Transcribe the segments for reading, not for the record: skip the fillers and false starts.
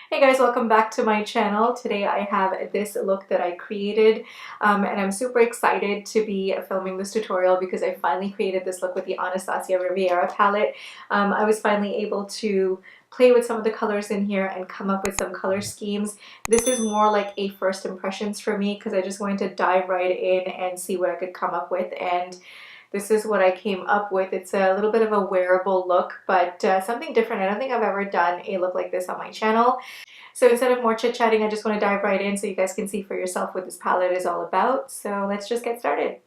Hey guys, welcome back to my channel. Today I have this look that I created and I'm super excited to be filming this tutorial because I finally created this look with the Anastasia Riviera palette. I was finally able to play with some of the colors in here and come up with some color schemes. This is more like a first impressions for me because I just wanted to dive right in and see what I could come up with, and this is what I came up with. It's a little bit of a wearable look, but something different. I don't think I've ever done a look like this on my channel. So instead of more chit-chatting, I just want to dive right in so you guys can see for yourself what this palette is all about. So let's just get started.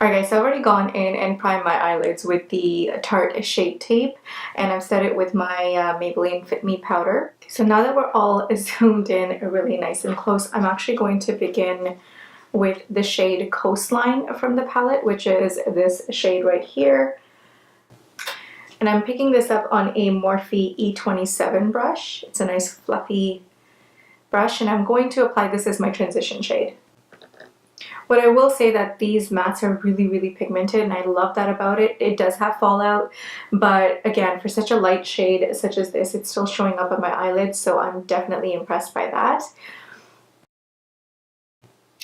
Alright guys, so I've already gone in and primed my eyelids with the Tarte Shape Tape, and I've set it with my Maybelline Fit Me Powder. So now that we're all zoomed in really nice and close, I'm actually going to begin with the shade Coastline from the palette, which is this shade right here. And I'm picking this up on a Morphe E27 brush. It's a nice fluffy brush, and I'm going to apply this as my transition shade. What I will say that these mattes are really pigmented, and I love that about it. It does have fallout, but again, for such a light shade such as this, it's still showing up on my eyelids, so I'm definitely impressed by that.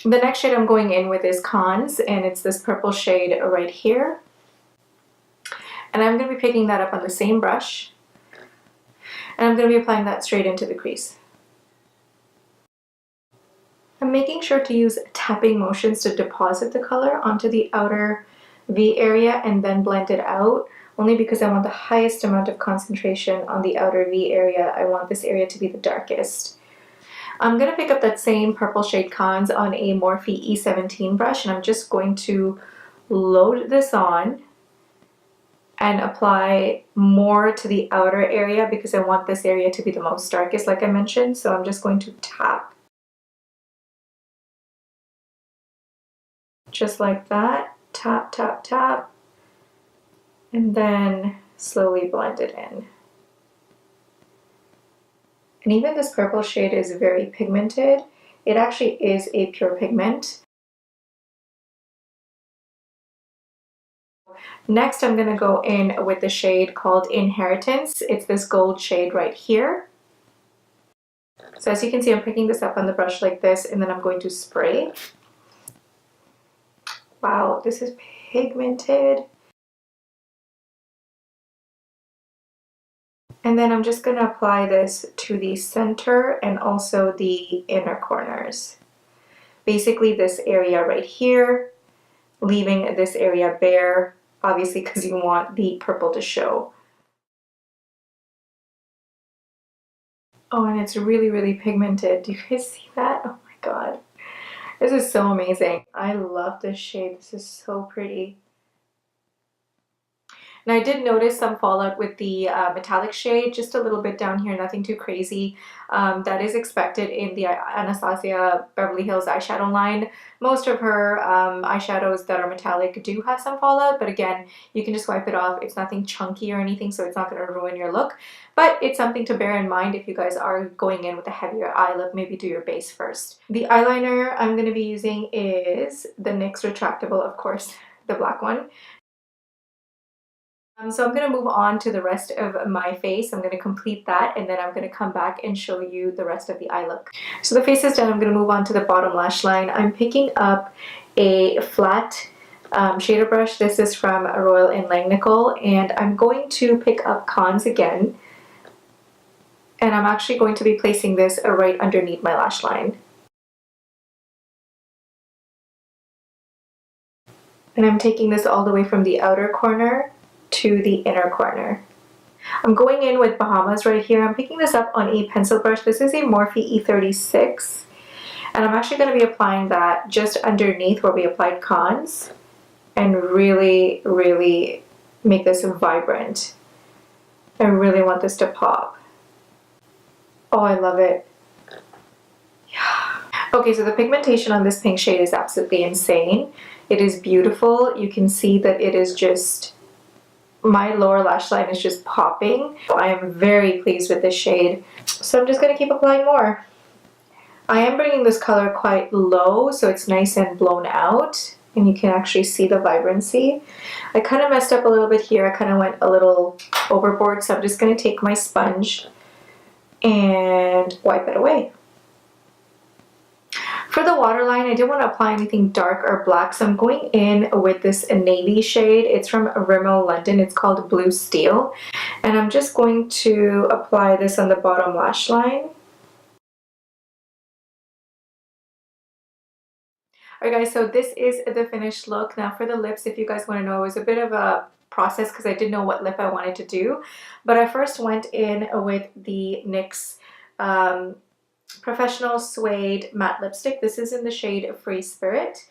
The next shade I'm going in with is Cons, and it's this purple shade right here. And I'm going to be picking that up on the same brush, and I'm going to be applying that straight into the crease. I'm making sure to use tapping motions to deposit the color onto the outer V area and then blend it out, only because I want the highest amount of concentration on the outer V area. I want this area to be the darkest. I'm going to pick up that same purple shade Cons on a Morphe E17 brush, and I'm just going to load this on and apply more to the outer area because I want this area to be the most darkest, like I mentioned. So I'm just going to tap. Just like that. Tap, tap, tap. And then slowly blend it in. And even this purple shade is very pigmented. It actually is a pure pigment. Next, I'm going to go in with the shade called Inheritance. It's this gold shade right here. So as you can see, I'm picking this up on the brush like this, and then I'm going to spray. Wow, this is pigmented. And then I'm just going to apply this to the center and also the inner corners. Basically this area right here, leaving this area bare, obviously because you want the purple to show. Oh, and it's really pigmented. Do you guys see that? Oh my god. This is so amazing. I love this shade. This is so pretty. Now I did notice some fallout with the metallic shade, just a little bit down here, nothing too crazy. That is expected in the Anastasia Beverly Hills eyeshadow line. Most of her eyeshadows that are metallic do have some fallout, but again, you can just wipe it off. It's nothing chunky or anything, so it's not going to ruin your look. But it's something to bear in mind if you guys are going in with a heavier eye look. Maybe do your base first. The eyeliner I'm going to be using is the NYX Retractable, of course, the black one. So I'm going to move on to the rest of my face. I'm going to complete that, and then I'm going to come back and show you the rest of the eye look. So the face is done. I'm going to move on to the bottom lash line. I'm picking up a flat shader brush. This is from Royal in Langnickle, and I'm going to pick up Cons again, and I'm actually going to be placing this right underneath my lash line. And I'm taking this all the way from the outer corner to the inner corner. I'm going in with Bahamas right here. I'm picking this up on a pencil brush. This is a Morphe E36, and I'm actually going to be applying that just underneath where we applied Cons, and really make this vibrant. I really want this to pop. Oh, I love it. Yeah. Okay, so the pigmentation on this pink shade is absolutely insane. It is beautiful. You can see that it is just, my lower lash line is just popping. I am very pleased with this shade. So I'm just going to keep applying more. I am bringing this color quite low so it's nice and blown out, and you can actually see the vibrancy. I kind of messed up a little bit here. I kind of went a little overboard, so I'm just going to take my sponge and wipe it away. For the waterline, I didn't want to apply anything dark or black, so I'm going in with this navy shade. It's from Rimmel London. It's called Blue Steel. And I'm just going to apply this on the bottom lash line. Alright guys, so this is the finished look. Now for the lips, if you guys want to know, it was a bit of a process because I didn't know what lip I wanted to do. But I first went in with the NYX Professional Suede Matte Lipstick. This is in the shade Free Spirit.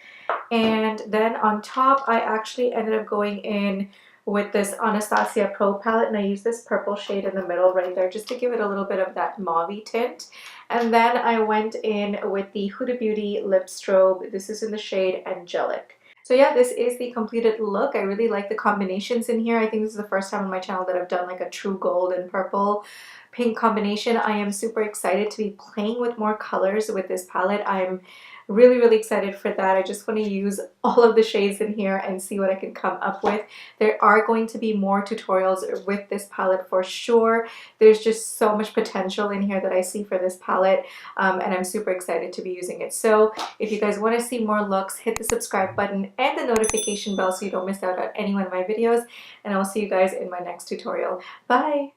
And then on top, I actually ended up going in with this Anastasia Pro palette, and I use this purple shade in the middle right there just to give it a little bit of that mauve tint. And then I went in with the Huda Beauty Lip Strobe. This is in the shade Angelic. So yeah, this is the completed look. I really like the combinations in here. I think this is the first time on my channel that I've done like a true gold and purple pink combination. I am super excited to be playing with more colors with this palette. I'm really excited for that. I just want to use all of the shades in here and see what I can come up with. There are going to be more tutorials with this palette for sure. There's just so much potential in here that I see for this palette, and I'm super excited to be using it. So if you guys want to see more looks, hit the subscribe button and the notification bell so you don't miss out on any one of my videos, and I will see you guys in my next tutorial. Bye!